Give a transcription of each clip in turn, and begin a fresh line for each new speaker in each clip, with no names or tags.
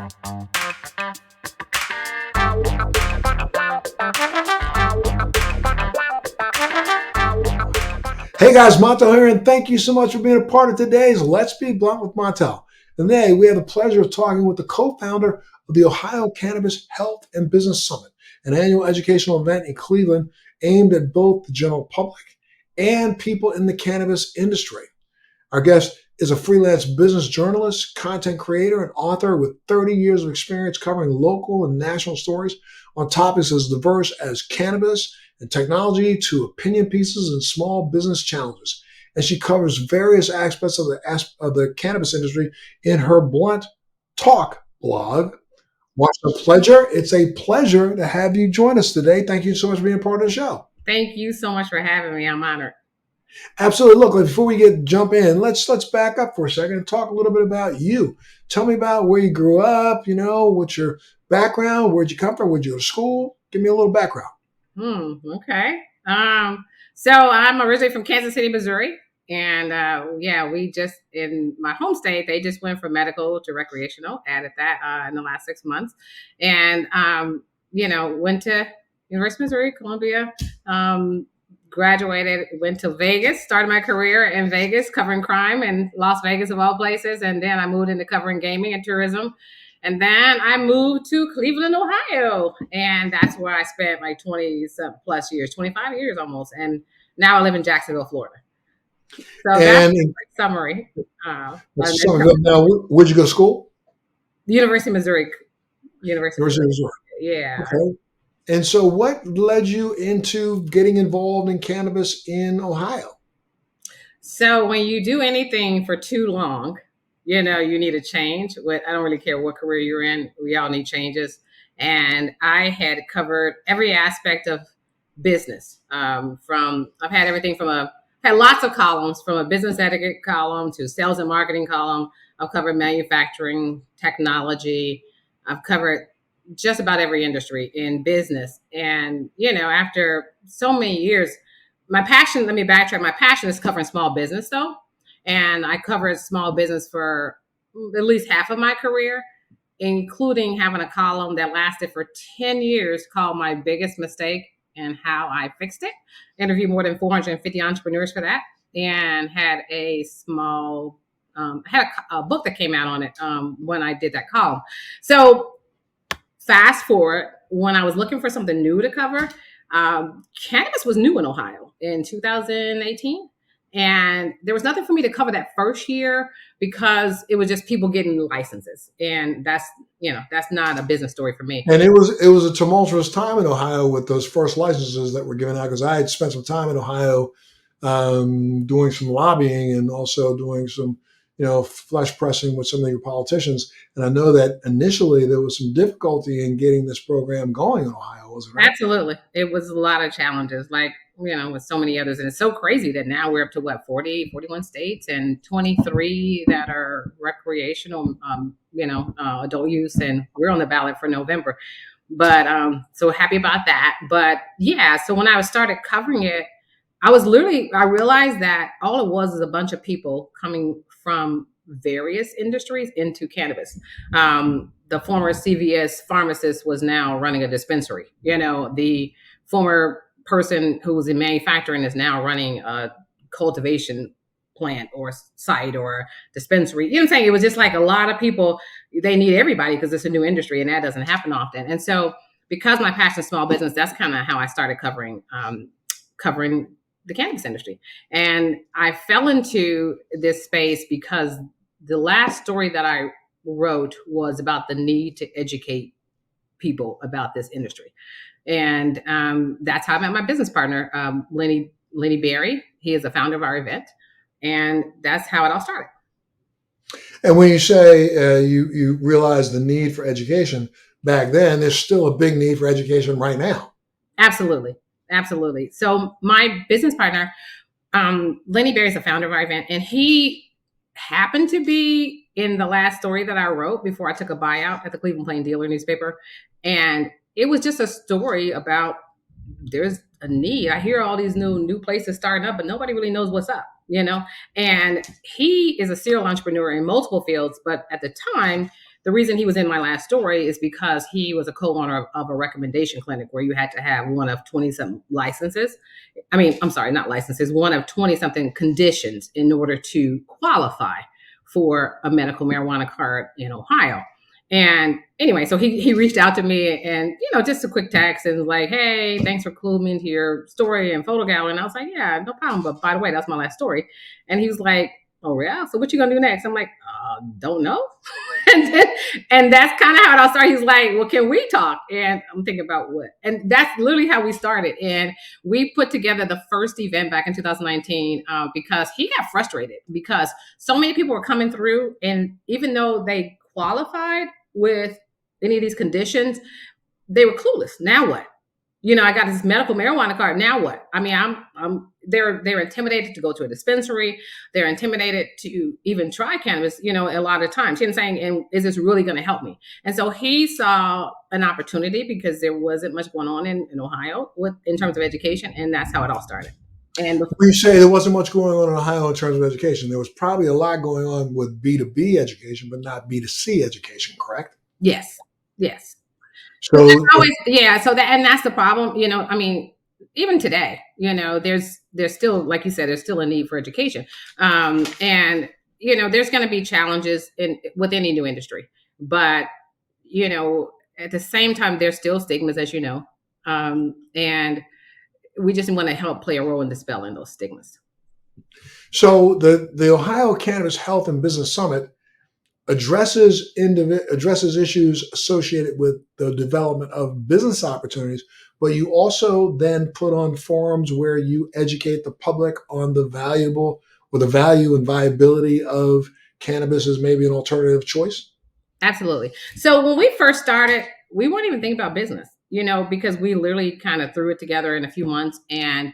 Hey guys, Montel here, and thank you so much for being a part of today's Let's Be Blunt with Montel. Today, we have the pleasure of talking with the co-founder of the Ohio Cannabis Health and Business Summit, an annual educational event in Cleveland aimed at both the general public and people in the cannabis industry. Our guest is a freelance business journalist, content creator, and author with 30 years of experience covering local and national stories on topics as diverse as cannabis and technology to opinion pieces and small business challenges. And she covers various aspects of the cannabis industry in her Blunt Talk blog. Marcia Pledger, it's a pleasure to have you join us today. Thank you so much for being part of the show.
Thank you so much for having me. I'm honored.
Absolutely. Look, before we jump in, let's back up for a second and talk a little bit about you. Tell me about where you grew up, what's your background, where'd you come from, where'd you go to school? Give me a little background.
Okay. So I'm originally from Kansas City, Missouri. And we just, in my home state, they just went from medical to recreational, added that in the last 6 months. And, went to University of Missouri, Columbia, graduated, went to Vegas, started my career in Vegas covering crime in Las Vegas of all places. And then I moved into covering gaming and tourism. And then I moved to Cleveland, Ohio. And that's where I spent like 20 plus years, 25 years almost. And now I live in Jacksonville, Florida. So that's a summary.
Now, where'd you go to school?
The University of Missouri. University of Missouri. Yeah.
Okay. And so what led you into getting involved in cannabis in Ohio?
So when you do anything for too long, you need a change. I don't really care what career you're in. We all need changes. And I had covered every aspect of business. I've had everything had lots of columns, from a business etiquette column to sales and marketing column. I've covered manufacturing, technology. I've covered just about every industry in business. And, after so many years, let me backtrack. My passion is covering small business though. And I covered small business for at least half of my career, including having a column that lasted for 10 years called My Biggest Mistake and How I Fixed It. Interviewed more than 450 entrepreneurs for that, and had a small, had a book that came out on it when I did that column. So fast forward, when I was looking for something new to cover, cannabis was new in Ohio in 2018. And there was nothing for me to cover that first year because it was just people getting licenses. And that's not a business story for me.
And it was a tumultuous time in Ohio with those first licenses that were given out, because I had spent some time in Ohio doing some lobbying and also doing some, flesh pressing with some of your politicians. And I know that initially there was some difficulty in getting this program going in Ohio, wasn't it?
Absolutely. It was a lot of challenges, with so many others. And it's so crazy that now we're up to 41 states and 23 that are recreational, adult use. And we're on the ballot for November. But so happy about that. But yeah, so when I started covering it, I realized that all it was is a bunch of people coming from various industries into cannabis. The former CVS pharmacist was now running a dispensary. The former person who was in manufacturing is now running a cultivation plant or site or dispensary. You know what I'm saying? It was just like a lot of people. They need everybody because it's a new industry, and that doesn't happen often. And so, because my passion is small business, that's kind of how I started covering the cannabis industry. And I fell into this space because the last story that I wrote was about the need to educate people about this industry. And that's how I met my business partner, Lenny Berry. He is the founder of our event. And that's how it all started.
And when you say you realize the need for education back then, there's still a big need for education right now.
Absolutely. Absolutely. So my business partner, Lenny Berry, is the founder of our event, and he happened to be in the last story that I wrote before I took a buyout at the Cleveland Plain Dealer newspaper. And it was just a story about there's a need. I hear all these new places starting up, but nobody really knows what's up, And he is a serial entrepreneur in multiple fields. But at the time, the reason he was in my last story is because he was a co-owner of a recommendation clinic where you had to have one of 20 some licenses. I mean, I'm sorry, not licenses, one of 20 something conditions in order to qualify for a medical marijuana card in Ohio. And anyway, so he reached out to me and, just a quick text and was like, hey, thanks for cluing me into your story and photo gallery. And I was like, yeah, no problem. But by the way, that's my last story. And he was like, oh, yeah. So what you gonna do next? I'm like, don't know. and that's kind of how it all started. He's like, well, can we talk? And I'm thinking about what? And that's literally how we started. And we put together the first event back in 2019 because he got frustrated because so many people were coming through. And even though they qualified with any of these conditions, they were clueless. Now what? I got this medical marijuana card. Now what? I mean, they're intimidated to go to a dispensary. They're intimidated to even try cannabis, a lot of times. And saying, and is this really going to help me? And so he saw an opportunity because there wasn't much going on in Ohio in terms of education. And that's how it all started. And
when you say there wasn't much going on in Ohio in terms of education, there was probably a lot going on with B2B education, but not B2C education, correct?
Yes.
So
and that's the problem, I mean, even today, there's still, like you said, there's still a need for education. And, there's going to be challenges with any new industry, but, at the same time, there's still stigmas, as you know, and we just want to help play a role in dispelling those stigmas.
So the Ohio Cannabis Health and Business Summit addresses issues associated with the development of business opportunities, but you also then put on forums where you educate the public on the value and viability of cannabis as maybe an alternative choice.
Absolutely. So when we first started, we weren't even thinking about business, because we literally kind of threw it together in a few months and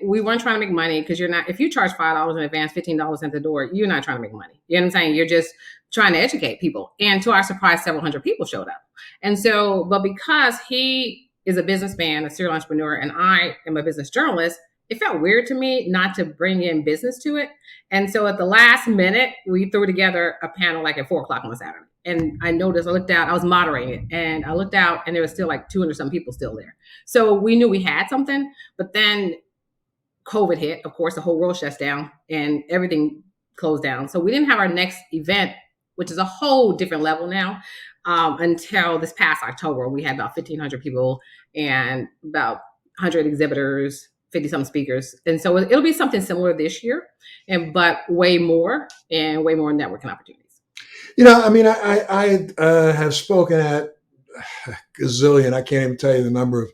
we weren't trying to make money because if you charge $5 in advance, $15 at the door, you're not trying to make money. You know what I'm saying? You're just trying to educate people. And to our surprise, several hundred people showed up. And so, but because he is a businessman, a serial entrepreneur, and I am a business journalist, it felt weird to me not to bring in business to it. And so at the last minute, we threw together a panel like at 4:00 on a Saturday. And I noticed, I looked out, I was moderating it, and I looked out and there was still like 200 some people still there. So we knew we had something, but then COVID hit, of course, the whole world shuts down and everything closed down. So we didn't have our next event, which is a whole different level now, until this past October. We had about 1,500 people and about 100 exhibitors, 50 some speakers. And so it'll be something similar this year, but way more networking opportunities.
I mean, I have spoken at a gazillion, I can't even tell you the number of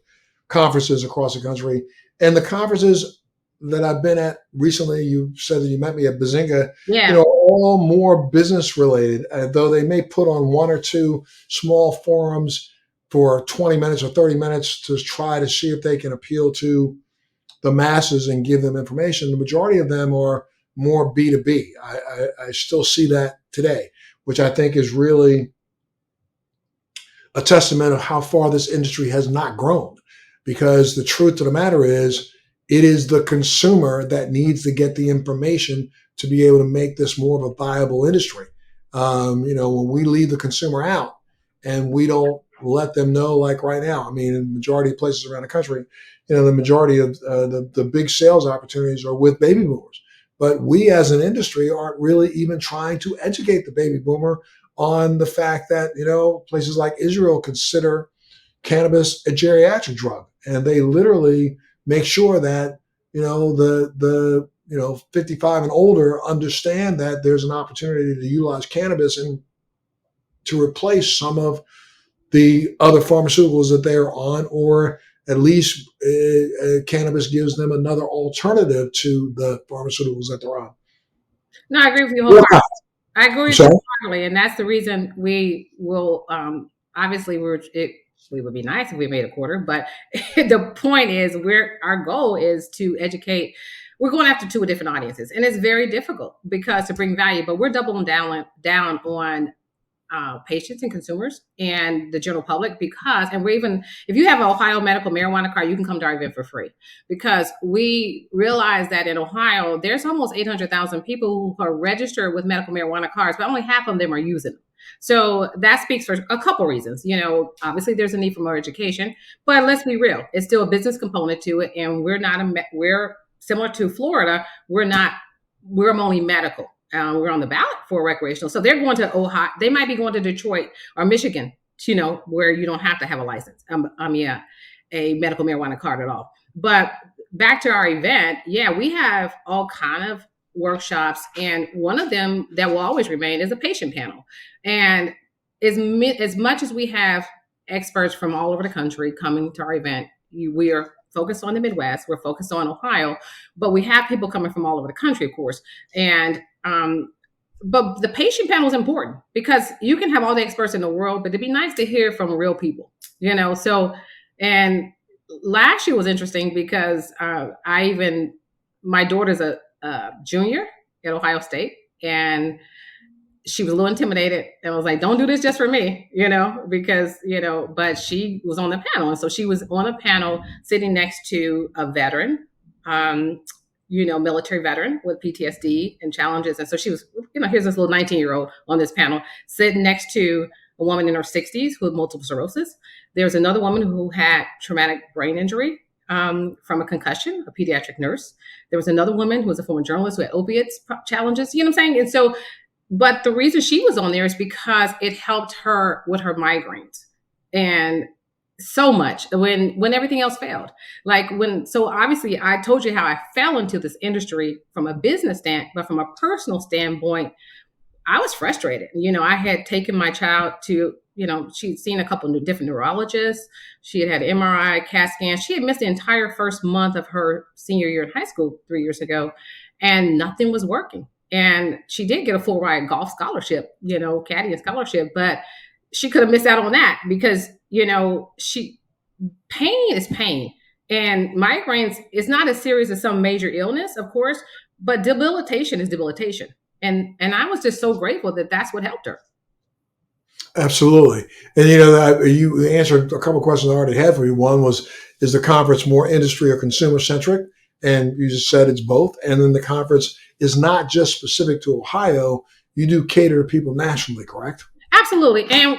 conferences across the country. And the conferences that I've been at recently, you said that you met me at Bazinga, all more business related, though they may put on one or two small forums for 20 minutes or 30 minutes to try to see if they can appeal to the masses and give them information. The majority of them are more B2B. I still see that today, which I think is really a testament of how far this industry has not grown. Because the truth of the matter is, it is the consumer that needs to get the information to be able to make this more of a viable industry. When we leave the consumer out and we don't let them know, like right now, I mean, in the majority of places around the country, the majority of the big sales opportunities are with baby boomers. But we as an industry aren't really even trying to educate the baby boomer on the fact that, places like Israel consider cannabis a geriatric drug. And they literally make sure that, the 55 and older understand that there's an opportunity to utilize cannabis and to replace some of the other pharmaceuticals that they're on, or at least cannabis gives them another alternative to the pharmaceuticals that they're on.
No, I agree with you wholeheartedly. I agree with you wholeheartedly, and that's the reason we will. Obviously, we would be nice if we made a quarter, but the point is, our goal is to educate. We're going after two different audiences, and it's very difficult because to bring value. But we're doubling down on patients and consumers and the general public if you have an Ohio medical marijuana card, you can come to our event for free, because we realize that in Ohio, there's almost 800,000 people who are registered with medical marijuana cards, but only half of them are using them. So that speaks for a couple reasons. Obviously there's a need for more education, but let's be real, it's still a business component to it, and we're similar to Florida. We're only medical. We're on the ballot for recreational. So they're going to Ohio. They might be going to Detroit or Michigan, where you don't have to have a license. A medical marijuana card at all. But back to our event, yeah, we have all kind of workshops, and one of them that will always remain is a patient panel. And as much as we have experts from all over the country coming to our event, we are focused on the Midwest. We're focused on Ohio, but we have people coming from all over the country, of course. And but the patient panel is important because you can have all the experts in the world, but it'd be nice to hear from real people, So, and last year was interesting because my daughter's a junior at Ohio State, and she was a little intimidated, and I was like, don't do this just for me, because, but she was on the panel. And so she was on a panel sitting next to a veteran, military veteran with PTSD and challenges. And so she was, here's this little 19-year-old on this panel sitting next to a woman in her 60s who had multiple sclerosis. There's another woman who had traumatic brain injury from a concussion, a pediatric nurse. There was another woman who was a former journalist who had opiates challenges, you know what I'm saying? And so, but the reason she was on there is because it helped her with her migraines, and so much when everything else failed. So obviously I told you how I fell into this industry from a business standpoint, but from a personal standpoint, I was frustrated. I had taken my child to, she'd seen a couple of different neurologists. She had MRI, CAT scan. She had missed the entire first month of her senior year in high school 3 years ago, and nothing was working. And she did get a full ride golf scholarship, caddy scholarship, but she could have missed out on that because, pain is pain. And migraines is not as serious as some major illness, of course, but debilitation is debilitation. And I was just so grateful that that's what helped her.
Absolutely. And, you answered a couple of questions I already had for you. One was, is the conference more industry or consumer centric? And you just said it's both. And then the conference is not just specific to Ohio. You do cater to people nationally, correct?
Absolutely. And,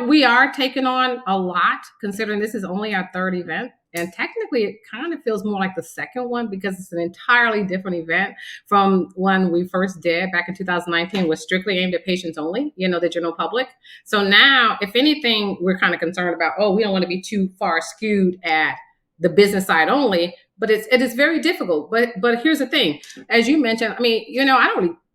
we are taking on a lot, considering this is only our third event. And technically, it kind of feels more like the second one because it's an entirely different event from one we first did back in 2019, was strictly aimed at patients only, the general public. So now, if anything, we're kind of concerned about, we don't want to be too far skewed at the business side only. But it is very difficult. But here's the thing. As you mentioned,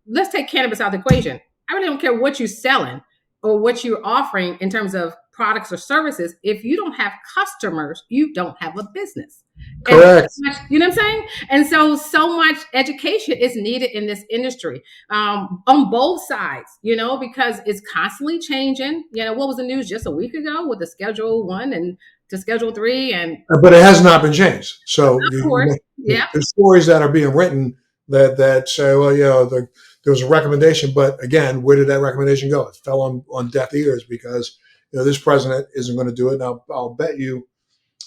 let's take cannabis out of the equation. I really don't care what you're selling or what you're offering in terms of products or services. If you don't have customers, you don't have a business.
Correct.
You know what I'm saying? And so much education is needed in this industry on both sides, because it's constantly changing. What was the news just a week ago with the Schedule 1 and to Schedule 3?
But it has not been changed. So
of course, yeah.
There's stories that are being written that say, well, there was a recommendation, but again, where did that recommendation go? It fell on deaf ears because this president isn't going to do it. Now, I'll bet you,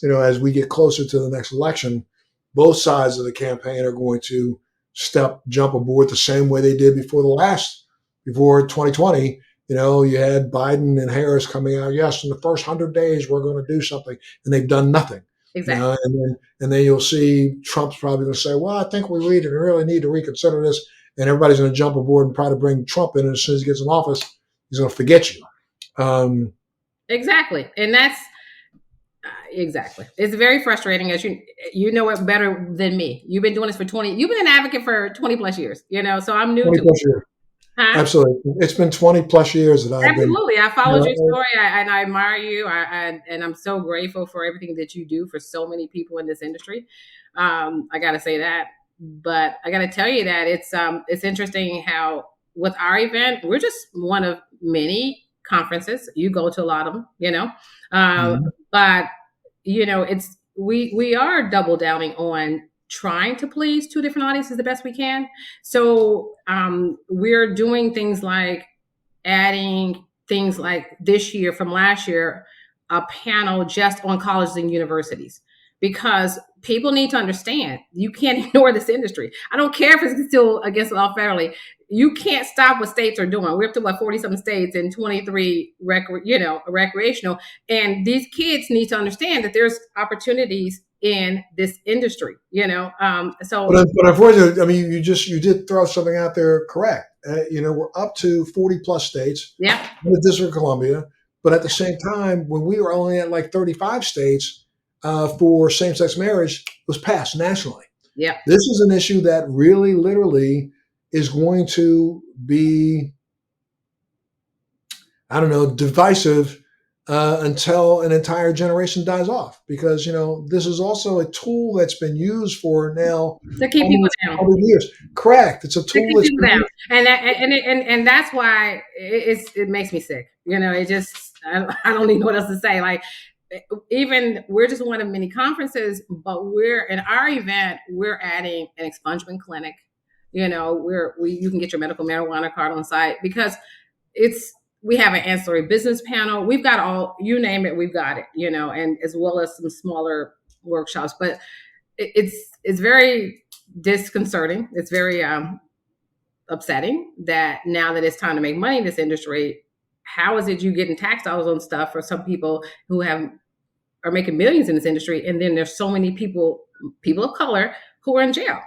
as we get closer to the next election, both sides of the campaign are going to jump aboard the same way they did before 2020. You had Biden and Harris coming out, yes, in the first 100 days, we're going to do something, and they've done nothing.
Exactly.
And then you'll see Trump's probably going to say, well, I think we really need to reconsider this. And everybody's going to jump aboard and try to bring Trump in. And as soon as he gets in office, he's going to forget you.
Exactly. And that's exactly. It's very frustrating, as you know it better than me. You've been doing this you've been an advocate for 20 plus years, so I'm new to it.
Huh? Absolutely. It's been 20 plus years that I've been.
Absolutely. I followed your story and I admire you. And I'm so grateful for everything that you do for so many people in this industry. I got to say that. But I got to tell you that it's interesting how with our event, we're just one of many conferences. You go to a lot of them, but we are double downing on trying to please two different audiences the best we can. So we're doing things like adding things like this year from last year, a panel just on colleges and universities, because people need to understand you can't ignore this industry. I don't care if it's still against the law federally. you can't stop what states are doing. We're up to what 40 something states and 23 recreational. And these kids need to understand that there's opportunities in this industry.
But unfortunately, I mean, you did throw something out there correct. We're up to 40 plus states
Yeah,
in the District of Columbia, but at the same time, when we were only at like 35 states for same-sex marriage was passed nationally.
yeah.
This is an issue that really, literally, is going to be, I don't know, divisive until an entire generation dies off. Because this is also a tool that's been used for now
To keep people
almost
down.
100 years. Correct. It's a
To
tool
keep
that's
people
been
down.
used.
And that's why it makes me sick. It just I don't even know what else to say. Like, even we're just one of many conferences, but we're in our event, we're adding an expungement clinic. You can get your medical marijuana card on site, because we have an ancillary business panel. We've got all, you name it, we've got it, and as well as some smaller workshops. But it's very disconcerting. It's very upsetting that now that it's time to make money in this industry, how is it you getting tax dollars on stuff for some people who are making millions in this industry, and then there's so many people of color who are in jail.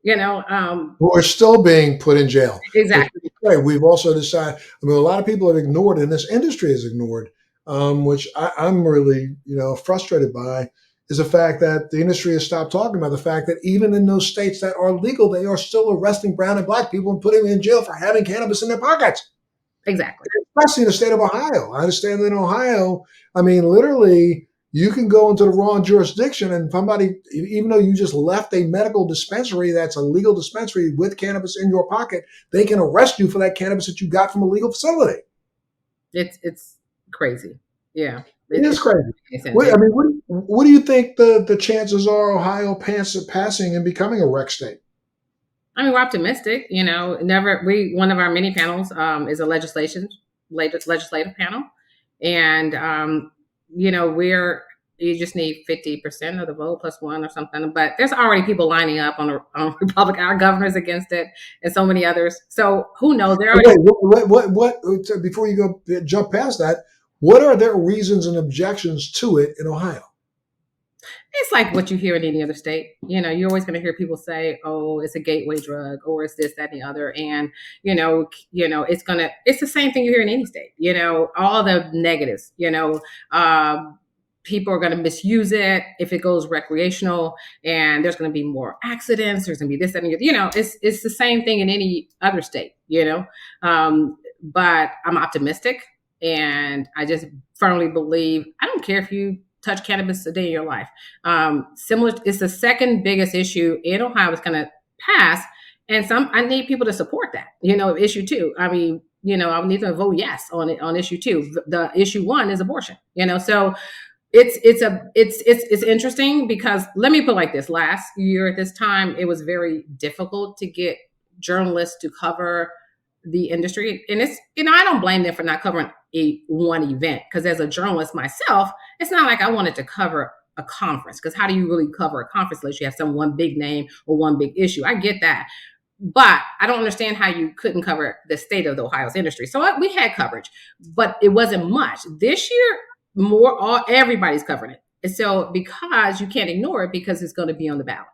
Who are still being put in jail.
Exactly.
Right. We've also decided. I mean, a lot of people have ignored, and this industry has ignored, which I'm really, frustrated by, is the fact that the industry has stopped talking about the fact that even in those states that are legal, they are still arresting brown and black people and putting them in jail for having cannabis in their pockets.
Exactly.
Especially in the state of Ohio. I understand that in Ohio, I mean, literally, you can go into the wrong jurisdiction, and somebody, even though you just left a medical dispensary that's a legal dispensary with cannabis in your pocket, they can arrest you for that cannabis that you got from a legal facility.
It's crazy. Yeah.
It is crazy. What do you think the chances are Ohio passing and becoming a rec state?
I mean, we're optimistic. One of our mini panels is a legislative panel, and you just need 50% of the vote plus one or something. But there's already people lining up on Republican, our governors against it, and so many others. So who knows?
What? Before you go jump past that, what are their reasons and objections to it in Ohio?
It's like what you hear in any other state. You're always going to hear people say, "Oh, it's a gateway drug," or "It's this, that, and the other." And it's the same thing you hear in any state. All the negatives. People are going to misuse it if it goes recreational, and there's going to be more accidents. There's going to be this, that, and the other. It's the same thing in any other state. But I'm optimistic, and I just firmly believe. I don't care if you touch cannabis a day in your life. It's the second biggest issue in Ohio that's going to pass, and I need people to support that. Issue two. I mean, I need to vote yes on it on issue two. The issue one is abortion. So it's interesting, because let me put it like this: last year at this time, it was very difficult to get journalists to cover the industry, and I don't blame them for not covering one event, because as a journalist myself, it's not like I wanted to cover a conference, because how do you really cover a conference unless you have one big name or one big issue? I get that, but I don't understand how you couldn't cover the state of Ohio's industry. So we had coverage, but it wasn't much. This year, everybody's covering it, and so because you can't ignore it, because it's going to be on the ballot.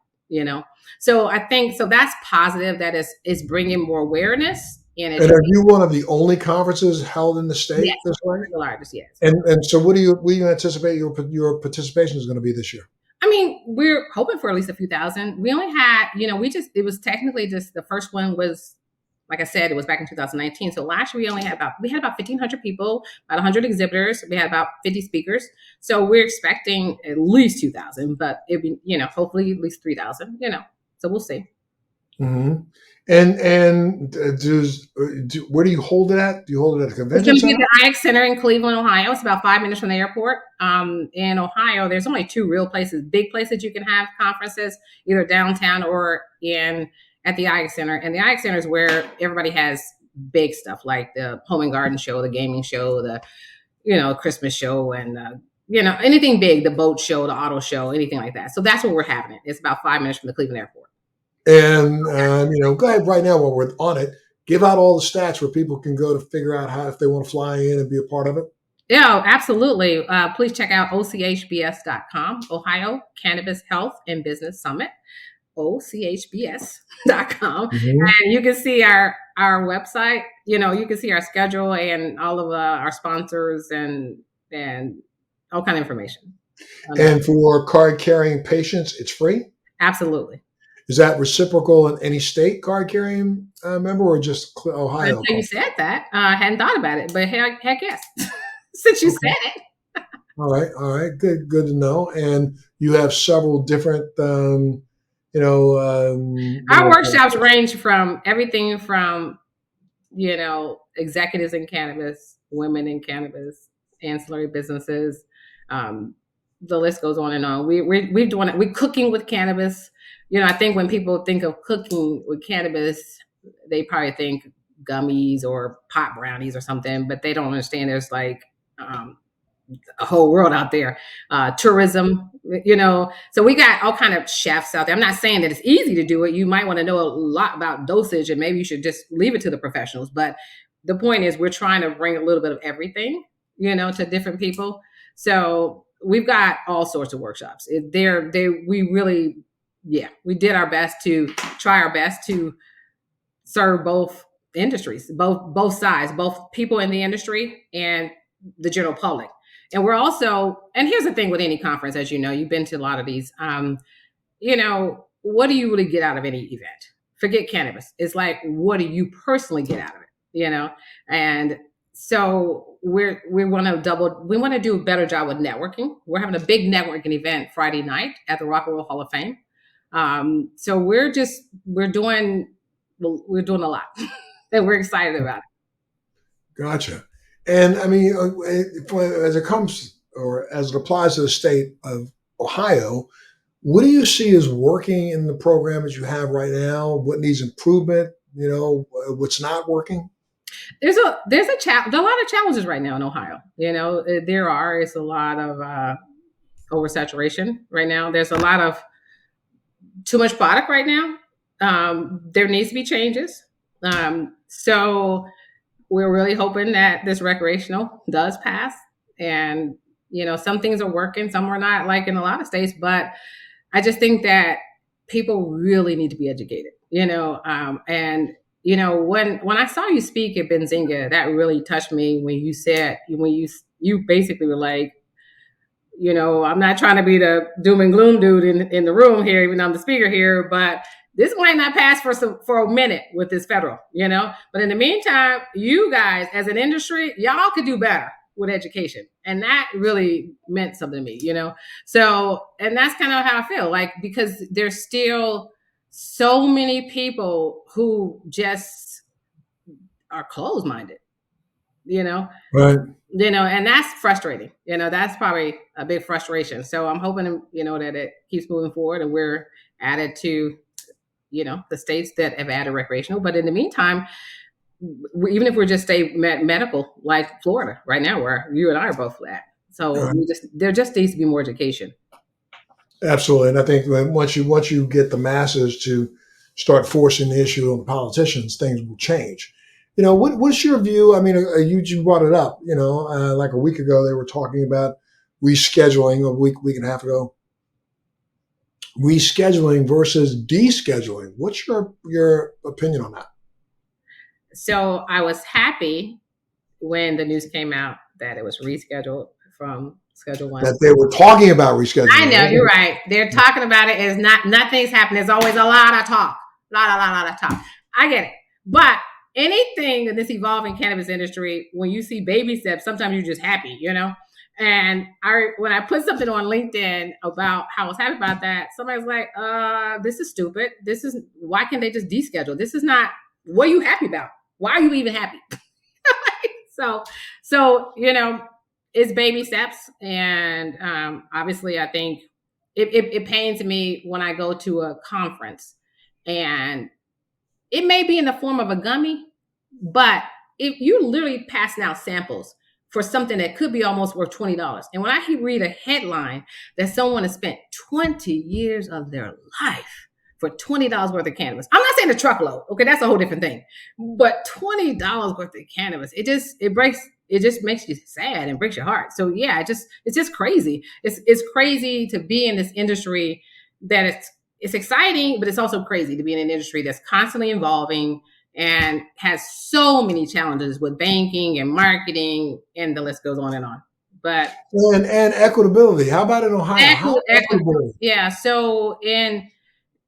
So I think that's positive, that it's bringing more awareness. And
are you one of the only conferences held in the state this way?
The largest, yes.
And so what do you anticipate your participation is going to be this year?
I mean, we're hoping for at least a few thousand. We only had, it was technically just, the first one was, like I said, it was back in 2019. So last year we had about 1,500 people, about 100 exhibitors. We had about 50 speakers. So we're expecting at least 2,000, but it'd be, hopefully at least 3,000, so we'll see.
Mm-hmm. And where do you hold it at? Do you hold it at a convention center?
It's going to be at the IX Center in Cleveland, Ohio. It's about 5 minutes from the airport. In Ohio, there's only two real big places you can have conferences, either downtown or at the IX Center. And the IX Center is where everybody has big stuff, like the Home and Garden Show, the gaming show, the Christmas show, and anything big, the boat show, the auto show, anything like that. So that's where we're having it. It's about 5 minutes from the Cleveland airport.
And go ahead right now while we're on it. give out all the stats where people can go to figure out how, if they want to fly in and be a part of it.
Yeah, absolutely. Please check out ochbs.com, Ohio Cannabis Health and Business Summit, ochbs.com.
Mm-hmm.
And you can see our website. You can see our schedule and all of our sponsors and all kind of information.
And for card carrying patients, it's free.
Absolutely.
Is that reciprocal in any state card carrying member, or just Ohio?
Until you said that, I hadn't thought about it, but heck yes, since you said it.
All right, good to know. And you have several different,
Our workshops range from everything from executives in cannabis, women in cannabis, ancillary businesses. The list goes on and on. We're doing it. We're cooking with cannabis. I think when people think of cooking with cannabis, they probably think gummies or pot brownies or something, but they don't understand there's like a whole world out there. Tourism, so we got all kind of chefs out there. I'm not saying that it's easy to do it. You might want to know a lot about dosage, and maybe you should just leave it to the professionals. But the point is, we're trying to bring a little bit of everything, to different people. So we've got all sorts of workshops. We did our best to try our best to serve both industries, both sides, both people in the industry and the general public. And we're also, and here's the thing with any conference, as you've been to a lot of these, what do you really get out of any event? Forget cannabis. It's like, what do you personally get out of it? And so we want to do a better job with networking. We're having a big networking event Friday night at the Rock and Roll Hall of Fame. So we're doing a lot and we're excited about it.
Gotcha. And I mean, as it comes, or as it applies to the state of Ohio, what do you see as working in the program that you have right now? What needs improvement? What's not working?
There's a lot of challenges right now in Ohio. It's a lot of oversaturation right now. There's a lot of too much product right now. There needs to be changes. So we're really hoping that this recreational does pass, and some things are working, some are not, like in a lot of states. But I just think that people really need to be educated. And when I saw you speak at Benzinga, that really touched me when you basically were like, I'm not trying to be the doom and gloom dude in the room here, even though I'm the speaker here, but this might not pass for a minute with this federal, But in the meantime, you guys as an industry, y'all could do better with education. And that really meant something to me, So, and that's kind of how I feel, like, because there's still so many people who just are closed-minded,
Right.
And that's frustrating. That's probably a big frustration. So I'm hoping, that it keeps moving forward and we're added to, the states that have added recreational. But in the meantime, even if we're just stay medical, like Florida right now, where you and I are both at. So there just needs to be more education.
Absolutely. And I think once you get the masses to start forcing the issue on politicians, things will change. What's your view? I mean, you brought it up, like a week ago, they were talking about rescheduling a week and a half ago, rescheduling versus descheduling. What's your opinion on that?
So I was happy when the news came out that it was rescheduled from Schedule 1.
That they were talking about rescheduling.
I know, you're right. They're talking about it. Nothing's happening. There's always a lot of talk. Lot of talk. I get it. But anything in this evolving cannabis industry, when you see baby steps, sometimes you're just happy, And when I put something on LinkedIn about how I was happy about that, somebody's like, this is stupid. Why can't they just deschedule? This is not, what are you happy about? Why are you even happy? So, it's baby steps. And obviously, I think it pains me when I go to a conference and it may be in the form of a gummy, but if you literally passing out samples for something that could be almost worth $20. And when I read a headline that someone has spent 20 years of their life for $20 worth of cannabis. I'm not saying a truckload. Okay, that's a whole different thing. But $20 worth of cannabis, it just makes you sad and breaks your heart. So yeah, it's just crazy. It's crazy to be in this industry that it's exciting, but it's also crazy to be in an industry that's constantly evolving and has so many challenges with banking and marketing, and the list goes on and on. But
and equitability. How about in Ohio? How equitable?
yeah. So in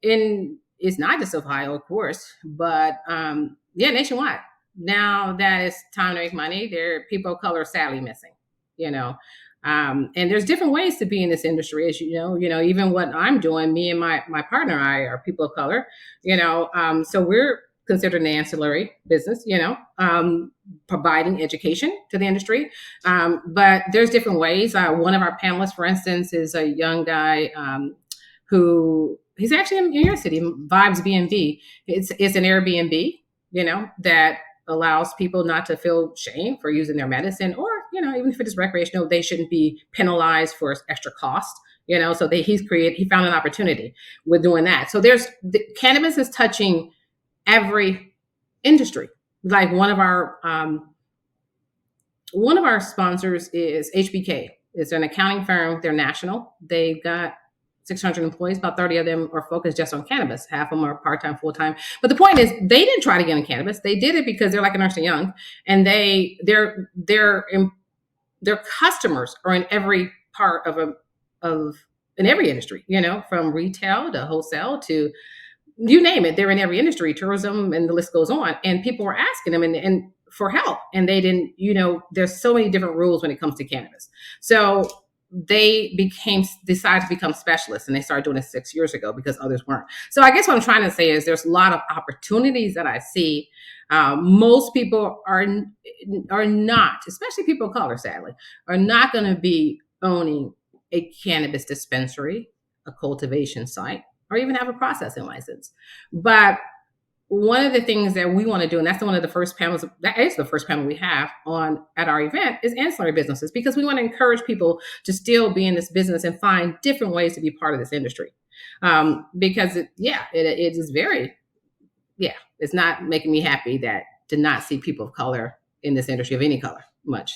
it's not just Ohio, of course, but yeah, nationwide. Now that it's time to make money, there are people of color sadly missing, you know. And there's different ways to be in this industry, as even what I'm doing, me and my partner and I are people of color, so we're considered an ancillary business, providing education to the industry. But there's different ways. One of our panelists, for instance, is a young guy who he's actually in your city, Vibes B&B. It's an Airbnb, that allows people not to feel shame for using their medicine, or even if it is recreational, they shouldn't be penalized for extra cost. So he found an opportunity with doing that. So cannabis is touching every industry. Like one of our sponsors is HBK. It's an accounting firm. They're national. They've got 600 employees. About 30 of them are focused just on cannabis. Half of them are part-time, full-time. But the point is, they didn't try to get in cannabis. They did it because they're like an Ernst & Young, and their customers are in every part in every industry. From retail to wholesale to you name it. They're in every industry, tourism, and the list goes on. And people were asking them and for help, and they didn't. There's so many different rules when it comes to cannabis. So they decided to become specialists, and they started doing it 6 years ago because others weren't. So I guess what I'm trying to say is there's a lot of opportunities that I see. Most people are not, especially people of color, sadly, are not going to be owning a cannabis dispensary, a cultivation site, or even have a processing license. But one of the things that we want to do, and that's one of the first panels, that is the first panel we have on at our event, is ancillary businesses, because we want to encourage people to still be in this business and find different ways to be part of this industry. Because it is very, it's not making me happy to not see people of color in this industry of any color much.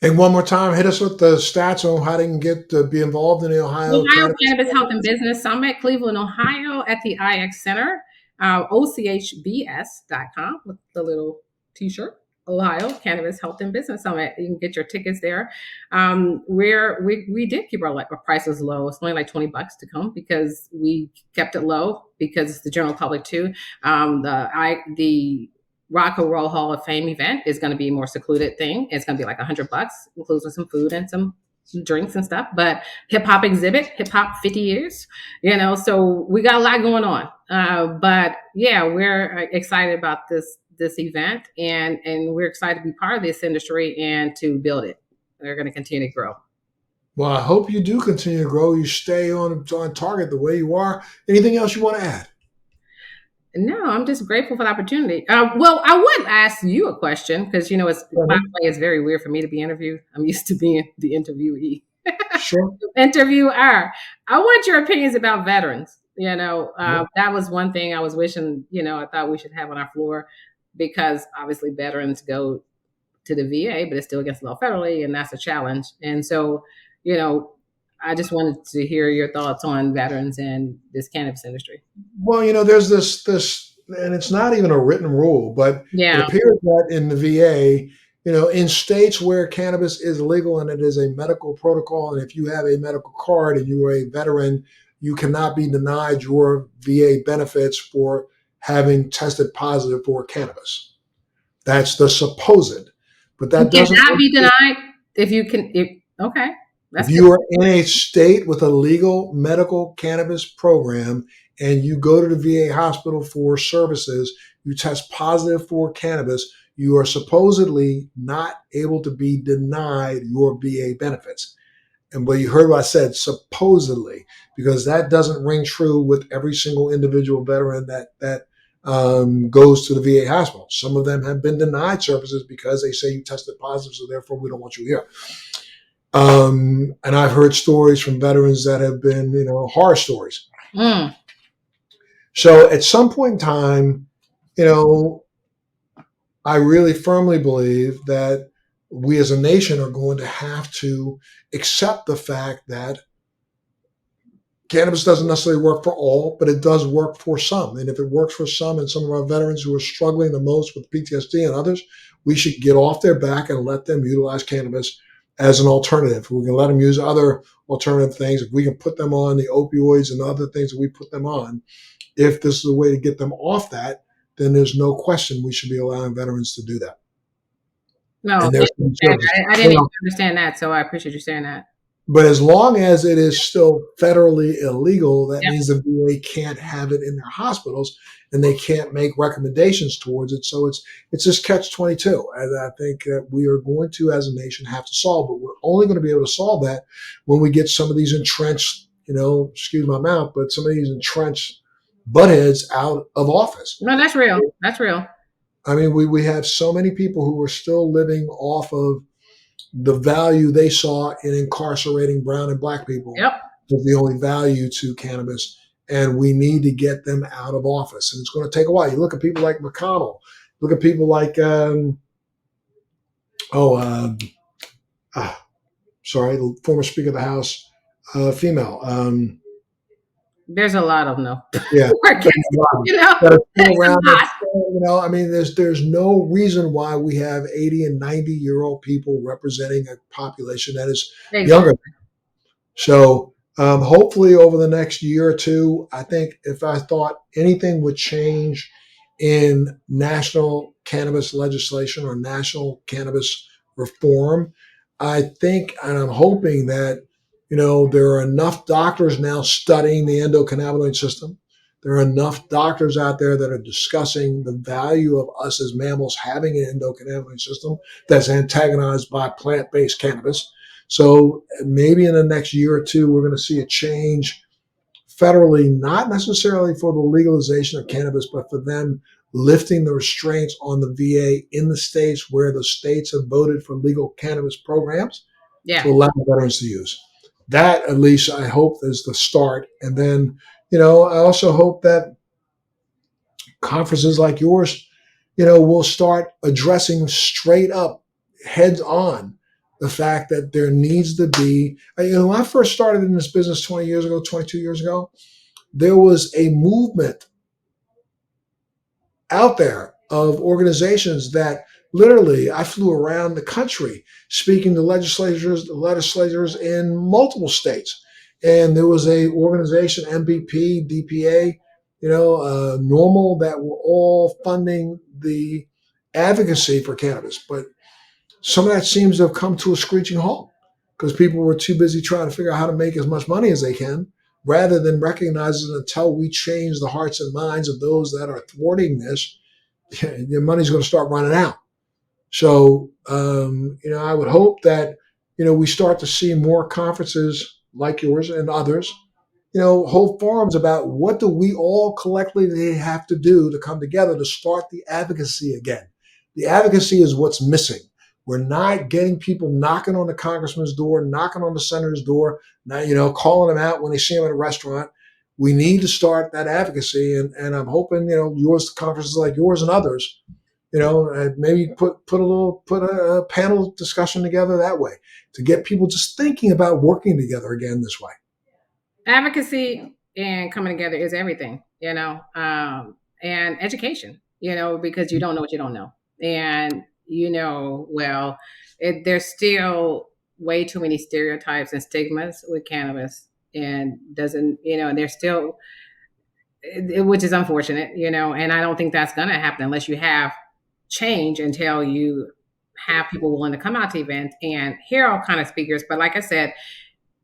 And one more time, hit us with the stats on how they can get to be involved in the Ohio
Cannabis Health and Business Summit, Cleveland, Ohio, at the IX Center. OCHBS.com with the little t-shirt. Ohio Cannabis Health and Business Summit. You can get your tickets there. We did keep our prices low. It's only like $20 to come, because we kept it low because it's the general public too. The Rock and Roll Hall of Fame event is going to be a more secluded thing. It's going to be like $100, including some food and some drinks and stuff. But hip hop 50 years, so we got a lot going on. But yeah, we're excited about this event, and we're excited to be part of this industry and to build it. We're going to continue to grow.
Well, I hope you do continue to grow. You stay on target the way you are. Anything else you want to add?
No, I'm just grateful for the opportunity. Well, I would ask you a question, because it's very weird for me to be interviewed. I'm used to being the interviewee.
Sure.
Interviewer. I want your opinions about veterans. That was one thing I was wishing, I thought we should have on our floor, because obviously veterans go to the VA, but it's still against the law federally, and that's a challenge. And so, I just wanted to hear your thoughts on veterans and this cannabis industry.
Well, there's this, and it's not even a written rule, but it appears that in the VA, in states where cannabis is legal and it is a medical protocol, and if you have a medical card and you are a veteran, you cannot be denied your VA benefits for having tested positive for cannabis. That's the supposed, but that doesn't
cannot be denied if you can. Okay.
If you are in a state with a legal medical cannabis program and you go to the VA hospital for services, you test positive for cannabis, you are supposedly not able to be denied your VA benefits. And but you heard what I said, supposedly, because that doesn't ring true with every single individual veteran that goes to the VA hospital. Some of them have been denied services because they say you tested positive, so therefore we don't want you here. And I've heard stories from veterans that have been, horror stories. So at some point in time, you know, I really firmly believe that we as a nation are going to have to accept the fact that cannabis doesn't necessarily work for all, but it does work for some. And if it works for some and some of our veterans who are struggling the most with PTSD and others, we should get off their back and let them utilize cannabis as an alternative. We can let them use other alternative things. If we can put them on the opioids and other things that we put them on, if this is a way to get them off that, then there's no question we should be allowing veterans to do that.
No,
And
thank
there's
you
some
for sharing
services.
that. I didn't even understand that, so I appreciate you sharing that.
But as long as it is still federally illegal, that
Yeah.
means the VA can't have it in their hospitals and they can't make recommendations towards it. So it's just catch 22. And I think that we are going to, as a nation, have to solve, but we're only going to be able to solve that when we get some of these entrenched, excuse my mouth, but some of these entrenched buttheads out of office.
No, that's real. That's real.
I mean, we have so many people who are still living off of the value they saw in incarcerating brown and black people
Yep.
was the only value to cannabis. And we need to get them out of office. And it's going to take a while. You look at people like McConnell, look at people like, oh, sorry, the former Speaker of the House, female.
There's a lot of them, though.
Yeah.
I guess, you know,
That are still
there's a
around.
lot.
I mean, there's no reason why we have 80 and 90-year-old people representing a population that is
Exactly.
younger. So hopefully over the next year or two, I think if I thought anything would change in national cannabis legislation or national cannabis reform, I think and I'm hoping that there are enough doctors now studying the endocannabinoid system. There are enough doctors out there that are discussing the value of us as mammals having an endocannabinoid system that's antagonized by plant-based cannabis. So maybe in the next year or two, we're going to see a change federally, not necessarily for the legalization of cannabis, but for them lifting the restraints on the VA in the states where the states have voted for legal cannabis programs
Yeah.
to allow veterans to use. That, at least, I hope is the start. And then, I also hope that conferences like yours, will start addressing straight up, heads on, the fact that there needs to be. When I first started in this business 20 years ago, 22 years ago, there was a movement out there of organizations that literally I flew around the country speaking to legislators in multiple states. And there was a organization, MBP, DPA, normal, that were all funding the advocacy for cannabis. But some of that seems to have come to a screeching halt because people were too busy trying to figure out how to make as much money as they can rather than recognizing until we change the hearts and minds of those that are thwarting this, your money's going to start running out. So, I would hope that, we start to see more conferences like yours and others, hold forums about what do we all collectively have to do to come together to start the advocacy again. The advocacy is what's missing. We're not getting people knocking on the congressman's door, knocking on the senator's door, calling them out when they see them at a restaurant. We need to start that advocacy, and I'm hoping yours conferences like yours and others, maybe put a panel discussion together that way to get people just thinking about working together again this way.
Advocacy and coming together is everything, and education, because you don't know what you don't know. And, there's still way too many stereotypes and stigmas with cannabis and doesn't, and there's still, which is unfortunate, and I don't think that's going to happen unless you have change until you have people willing to come out to events and hear all kind of speakers. But like I said,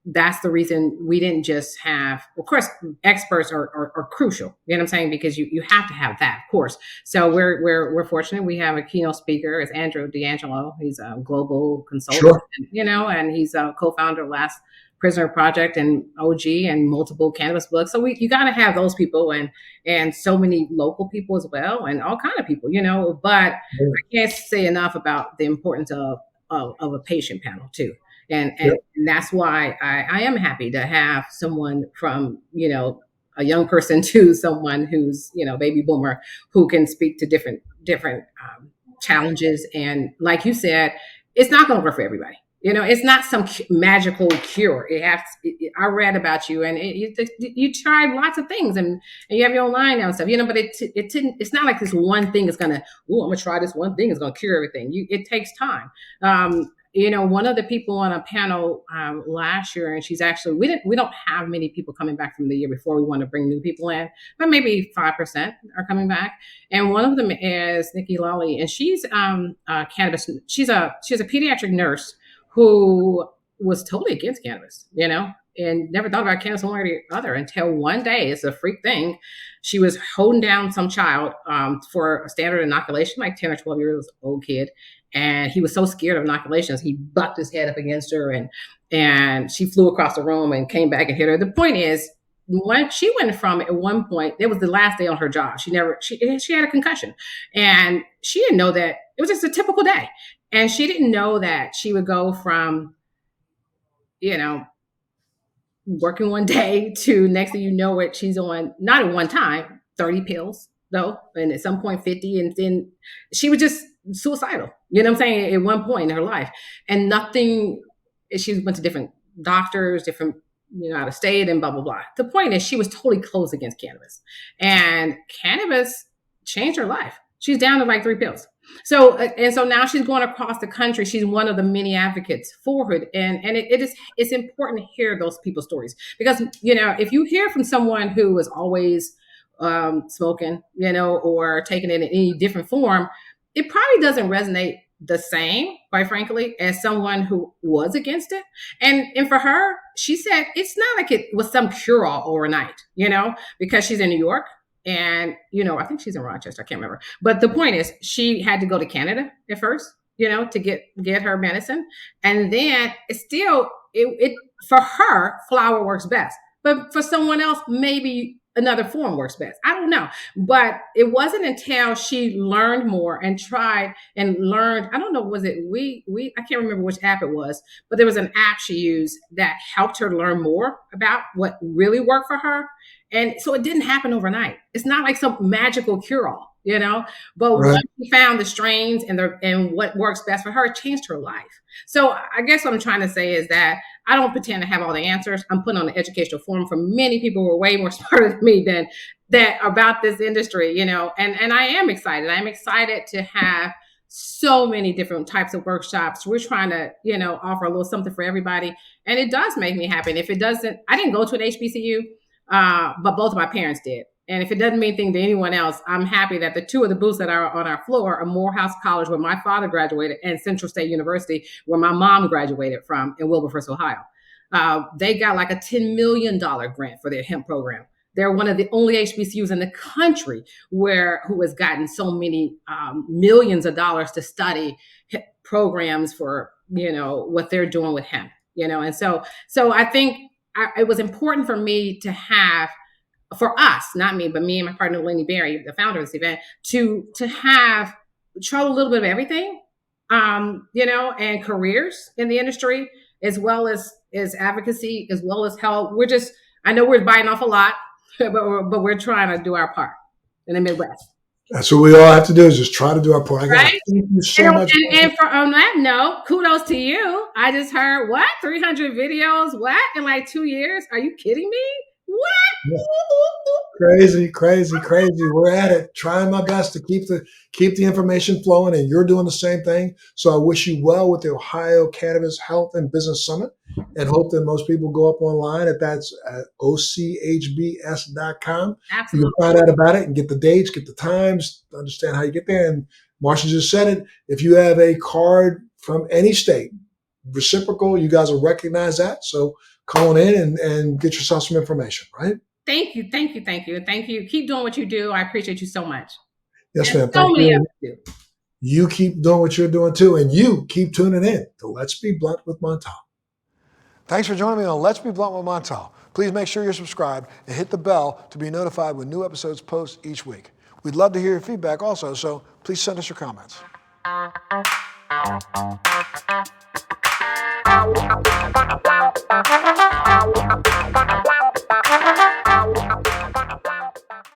that's the reason we didn't just have, of course, experts are crucial. You know what I'm saying? Because you have to have that, of course. So we're fortunate. We have a keynote speaker. It's Andrew D'Angelo. He's a global consultant,
Sure.
and he's a co-founder of Last Prisoner Project and OG and multiple cannabis books. So you got to have those people and so many local people as well and all kind of people, But
Yeah.
I can't say enough about the importance of a patient panel too. And
Yep.
that's why I am happy to have someone from a young person to someone who's, baby boomer, who can speak to different challenges. And like you said, it's not going to work for everybody. It's not some magical cure. I read about you, and you tried lots of things, and you have your own line now and stuff. But it's not like this one thing is gonna. Oh, I'm gonna try this one thing is gonna cure everything. It takes time. One of the people on a panel last year, and she's actually we don't have many people coming back from the year before. We want to bring new people in, but maybe 5% are coming back. And one of them is Nikki Lally, and she's cannabis. She's a pediatric nurse who was totally against cannabis, and never thought about cannabis one way or the other until one day. It's a freak thing. She was holding down some child for a standard inoculation, like 10 or 12 years old kid. And he was so scared of inoculations, he bucked his head up against her, and she flew across the room and came back and hit her. The point is, when she went from, at one point, it was the last day on her job. She had a concussion, and she didn't know that it was just a typical day. And she didn't know that she would go from, working one day to next thing you know it, she's on, not at one time, 30 pills though, and at some point 50, and then she was just suicidal. You know what I'm saying? At one point in her life, and nothing. She went to different doctors, different, out of state, and blah blah blah. The point is, she was totally closed against cannabis, and cannabis changed her life. She's down to like 3 pills. So now she's going across the country. She's one of the many advocates for it, and it's important to hear those people's stories, because if you hear from someone who is always smoking, or taking it in any different form, it probably doesn't resonate the same, quite frankly, as someone who was against it. And for her, she said it's not like it was some cure-all overnight, because she's in New York. And, I think she's in Rochester. I can't remember. But the point is, she had to go to Canada at first, to get her medicine. And then it's still, for her, flower works best. But for someone else, maybe another form works best. I don't know. But it wasn't until she learned more and tried and learned, I don't know, was it I can't remember which app it was, but there was an app she used that helped her learn more about what really worked for her. And so it didn't happen overnight. It's not like some magical cure-all, but
Right.
once she found the strains and what works best for her, it changed her life. So I guess what I'm trying to say is that I don't pretend to have all the answers. I'm putting on an educational forum for many people who are way more smarter than me that about this industry, and I am excited. I'm excited to have so many different types of workshops. We're trying to, offer a little something for everybody. And it does make me happy. And if it doesn't, I didn't go to an HBCU. But both of my parents did. And if it doesn't mean anything to anyone else, I'm happy that the 2 of the booths that are on our floor are Morehouse College, where my father graduated, and Central State University, where my mom graduated from, in Wilberforce, Ohio. They got like a $10 million grant for their hemp program. They're one of the only HBCUs in the country who has gotten so many millions of dollars to study programs for, what they're doing with hemp, and so I think it was important for me to have, for us, not me, but me and my partner, Lenny Berry, the founder of this event, to try a little bit of everything, and careers in the industry, as well as advocacy, as well as help. I know we're biting off a lot, but we're trying to do our part in the Midwest.
That's what we all have to do, is just try to do our part.
Right?
Thank you so much.
And on that note, kudos to you. I just heard, 300 videos, in like 2 years? Are you kidding me? What?
Yeah. Crazy. We're at it, trying my best to keep the information flowing, and you're doing the same thing. So I wish you well with the Ohio Cannabis Health and Business Summit, and hope that most people go up online that's at ochbs.com.
Absolutely.
You can find out about it and get the dates, get the times, understand how you get there. And Marcia just said it. If you have a card from any state, reciprocal, you guys will recognize that. So call in and get yourself some information, right?
Thank you. Keep doing what you do. I appreciate you so much.
Yes, ma'am.
So many of you.
You keep doing what you're doing too, and you keep tuning in to Let's Be Blunt with Montel. Thanks for joining me on Let's Be Blunt with Montel. Please make sure you're subscribed and hit the bell to be notified when new episodes post each week. We'd love to hear your feedback also, so please send us your comments.